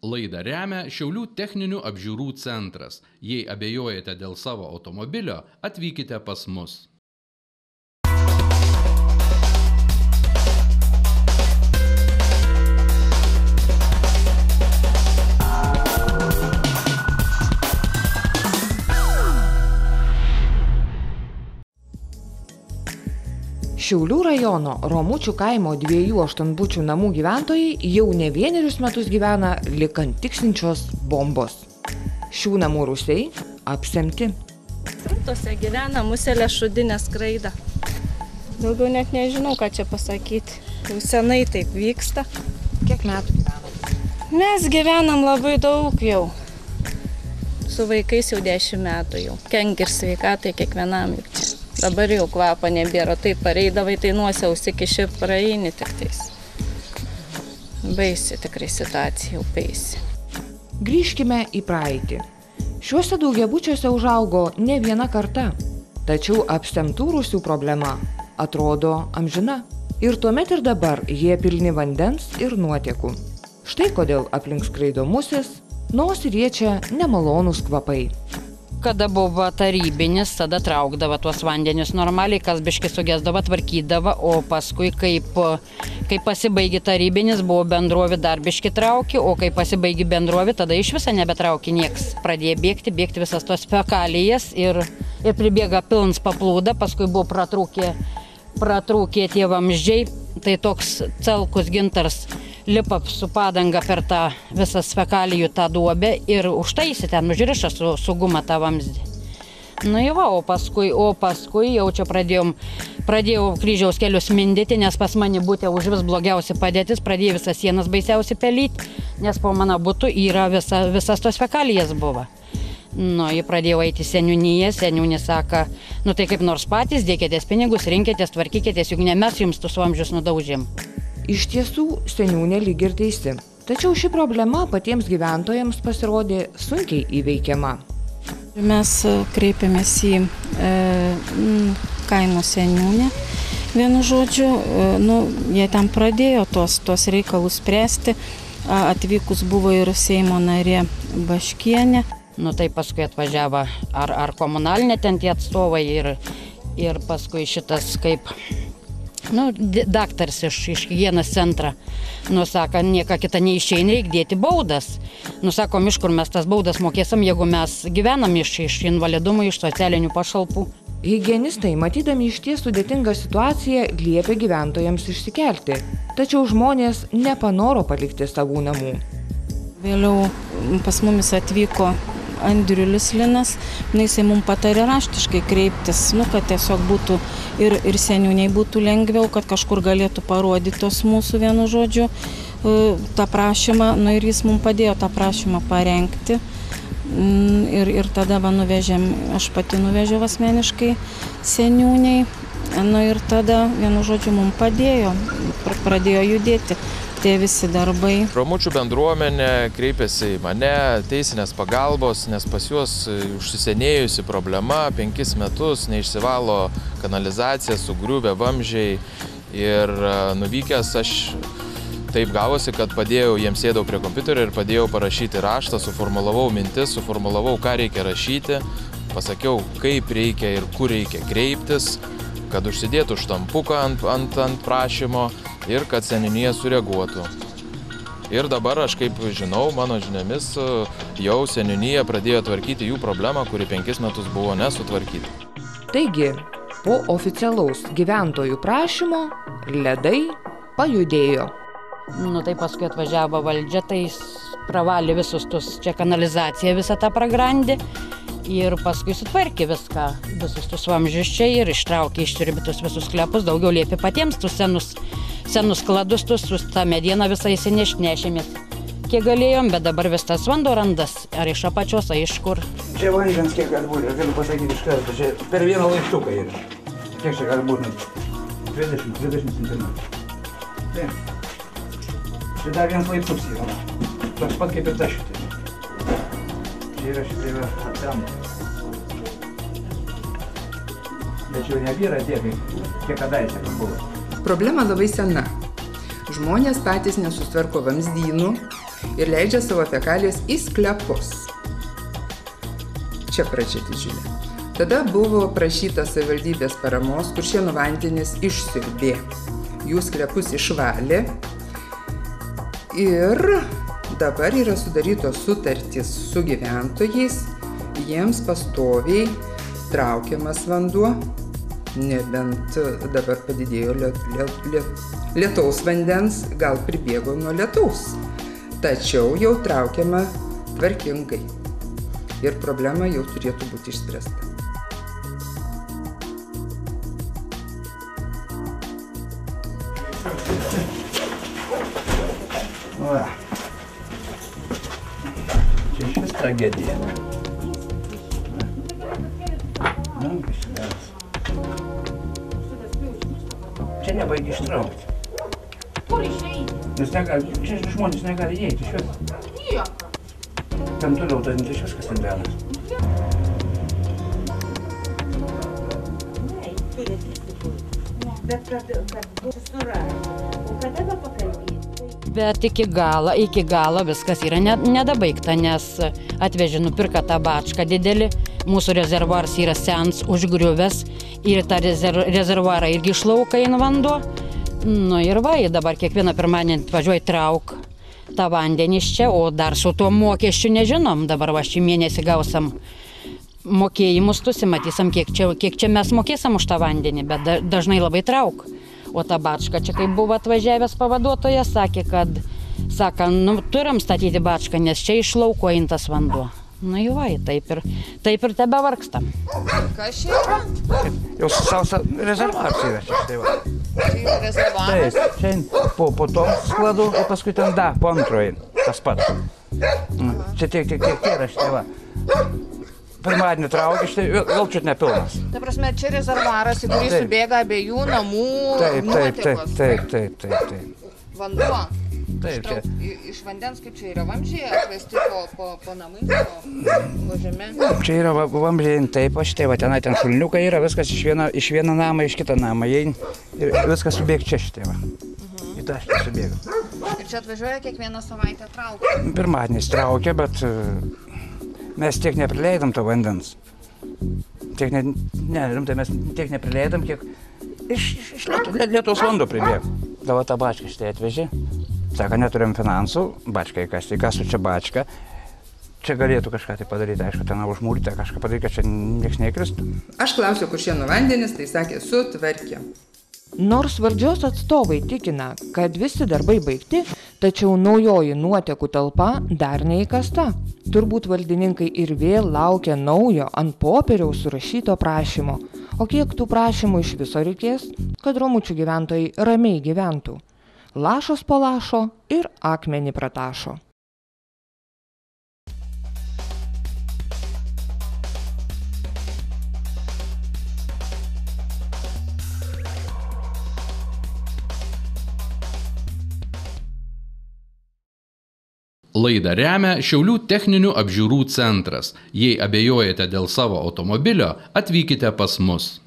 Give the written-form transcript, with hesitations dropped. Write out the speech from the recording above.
Laidą remia Šiaulių techninių apžiūrų centras. Jei abejojate dėl savo automobilio, atvykite pas mus. Šiaulių rajono Romučių kaimo 2 aštuonbučių namų gyventojai jau ne vienerius metus gyvena lyg ant tiksinčios bombos. Šių namų rūsiai apsemti. Tose gyvena muselė šudinė skraida. Daugiau net nežinau, ką čia pasakyti. Jau senai taip vyksta. Kiek metų gyvenam? Mes gyvenam labai daug jau. Su vaikais jau 10 metų jau. Kenkia ir sveikatai kiekvienam juk čia. Dabar jau kvapo nebėra, taip pareidavai, tai nuose užsikiši praeini tik tais. Baisi tikrai situacija, jau baisi. Grįžkime į praeitį. Šiuose daugiabučiuose užaugo ne viena karta, tačiau apsemtų rūsių problema atrodo amžina. Ir tuomet ir dabar jie pilni vandens ir nuotekų. Štai kodėl aplink skraido musės, nosį riečia nemalonūs kvapai. Kada buvo tarybinis, tada traukdavo tuos vandenius normaliai, kas biški sugesdavo, tvarkydavo, o paskui, kai pasibaigi tarybinis, buvo bendrovė dar biški trauki, o kai pasibaigi bendrovė, tada iš viso nebetrauki nieks. Pradėjo bėgti visas tos fekalijas ir pribėga pilns paplūda, paskui buvo pratrūkė tie vamzdžiai, tai toks celkus gintars lipa su padanga per tą visas fekalijų tą duobę ir užtaisė ten, užriša su guma tą vamzdį. Nu jau, o paskui jau čia pradėjau kryžiaus kelius mindyti, nes pas mane būtė už vis blogiausia padėtis, pradėjo visas sienas baisiausiai pelyti, nes po mano būtų yra visas tos fekalijas buvo. Nu, jį pradėjau eiti seniūniją, seniūnė sako, nu tai kaip nors patys, dėkitės pinigus, rinkitės, tvarkykitės, juk ne mes jums tuos vamzdžius nudaužėm. Iš tiesų, seniūnė lyg ir teisi. Tačiau ši problema patiems gyventojams pasirodė sunkiai įveikiama. Mes kreipėmės į kaimo seniūnę. Vienu žodžiu, jie ten pradėjo tos reikalus spręsti. Atvykus buvo ir Seimo narė Baškienė. Nu tai paskui atvažiavo ar komunalinė ten tie atstovai ir paskui šitas kaip... daktaras iš higienos centro, sako, nieka kita neišeina, reikia dėti baudas. Sakom, iš kur mes tas baudas mokėsim, jeigu mes gyvenam iš invalidumų, iš socialinių pašalpų. Higienistai, matydami išties sudėtingą situaciją, liepė gyventojams išsikelti. Tačiau žmonės nepanoro palikti savų namų. Vėliau pas mumis atvyko Andriulis Linas, jisai mums patarė raštiškai kreiptis, kad tiesiog būtų ir seniūniai būtų lengviau, kad kažkur galėtų parodyti tos mūsų vienu žodžiu tą prašymą, ir jis mums padėjo tą prašymą parengti. Ir tada aš pati nuvežiau asmeniškai seniūniai, ir tada vienu žodžiu mums padėjo, pradėjo judėti tie visi darbai. Romučių bendruomenė kreipėsi į mane teisinės pagalbos, nes pas juos užsisenėjusi problema, 5 metus neišsivalo kanalizacija, sugriuvę vamzdžiai ir nuvykęs aš taip gavosi, kad padėjau, jiems sėdau prie kompiuterio ir padėjau parašyti raštą, suformulavau mintis, suformulavau, ką reikia rašyti, pasakiau, kaip reikia ir kur reikia kreiptis, kad užsidėtų štampuką ant prašymo ir kad seniūnija sureaguotų. Ir dabar aš kaip žinau, mano žiniomis, jau seniūnija pradėjo tvarkyti jų problemą, kuri 5 metus buvo nesutvarkyti. Taigi, po oficialaus gyventojų prašymo ledai pajudėjo. Tai paskui atvažiavo valdžia, tai pravalė visus tus čia kanalizaciją, visą tą pragrandį. Ir paskui sutvarkė viską, visus tus vamzdžius čia ir ištraukė išsiurbytus visus sklepus, daugiau liepė patiems tus senus kladus, su tą medieną visą įsinešėmės. Kiek galėjom, bet dabar vis tas vanduo randas, ar iš apačios, ar iš kur. Čia vandens kiek gali būti, aš galiu pasakyti iš karto, čia per vieną laištuką yra. Kiek čia gali būti? 30 cm. Čia dar vienas laiptuks yra, toks pat kaip ir ta šitai. Čia yra apsemta. Bet čia jau nebėra tiek, kiek kadaise buvo. Problema labai sena. Žmonės patys nesustvarko vamzdynų, ir leidžia savo fekalijas į sklepus. Čia pradžia didžiulė. Tada buvo prašyta savivaldybės paramos, Kuršėnų vandenys išsiurbė. Jų sklepus išvalė ir dabar yra sudarytos sutartys su gyventojais, jiems pastoviai traukiamas vanduo, nebent dabar padidėjo lietaus vandens, gal pribėgo nuo lietaus, tačiau jau traukiama tvarkingai ir problema jau turėtų būti išspręsta. Va. Čia išvis tragedija. Čia nebaigi ištraukti. Kur išeiti? Nes negali, čia žmonės negali įeiti iš vis. Nieko. Ten toliau, tai iš viskas ten benas. Bet kad bus suradę. O kada pakalbėti? Bet iki galo viskas yra nedabaigta, nes atvežė nupirka tą bačką didelį, mūsų rezervuaras yra sens užgriuvęs ir tą rezervuarą irgi išlauka eina vanduo. Nu ir va, dabar kiekvieną pirmadienį atvažiuoja trauk tą vandenį iš čia, o dar su tuo mokesčiu nežinom, dabar va šį mėnesį gausam mokėjimus, matysim, kiek čia mes mokėsim už tą vandenį, bet dažnai labai trauk. O ta bačka čia, kai buvo atvažiavęs pavaduotojas, sakė, kad, nu, turim statyti bačką, nes čia iš lauko eintas vanduo. Nu jau vai, taip ir tebe vargstam. Kas čia yra? Jau sausa rezervuaras yra čia, tai va. Čia yra rezervuaras? Taip, čia po to skladu, o paskui ten po antroji, tas pats. Čia tiek yra šitai va. Pirmadienį traukia, šitai vėl čia nepilnas. Ta prasme, čia rezervuaras, į kurį subėga abiejų namų nuotekos. Taip. Vanduo. Taip. Iš vandens, kaip čia yra vamzdžiai, atvesti po namais, po žeme. Čia yra vamzdžiai, taip, šitai va, ten šulniukai yra, viskas iš vieno namą, iš kitą namą, ir viskas subėg čia šitai va. Į tą šitą subėga. Ir čia atvažiuoja kiekvieną savaitę traukia? Pirmadieniais traukia, bet mes tiek neprileidom to vandens. Rimtai, mes tiek neprileidom, kiek iš Lietuvos vanduo pribėgo. Dabar tą bačką šitai atvežė. Sako, neturim finansų, bačką įkasti. Įkastų čia bačką. Čia galėtų kažką tai padaryti, aišku, ten užmūryti, kažką padaryti, kad čia nieks nekristų. Aš klausiau Kuršėnų vandenis, tai sakė, sutvarkė. Nors valdžios atstovai tikina, kad visi darbai baigti, tačiau naujoji nuotekų talpa dar neįkasta. Turbūt valdininkai ir vėl laukia naujo ant popieriaus surašyto prašymo. O kiek tų prašymų iš viso reikės, kad Romučių gyventojai ramiai gyventų? Lašas po lašo ir akmenį pratašo. Laidą remia Šiaulių techninių apžiūrų centras. Jei abejojate dėl savo automobilio, atvykite pas mus.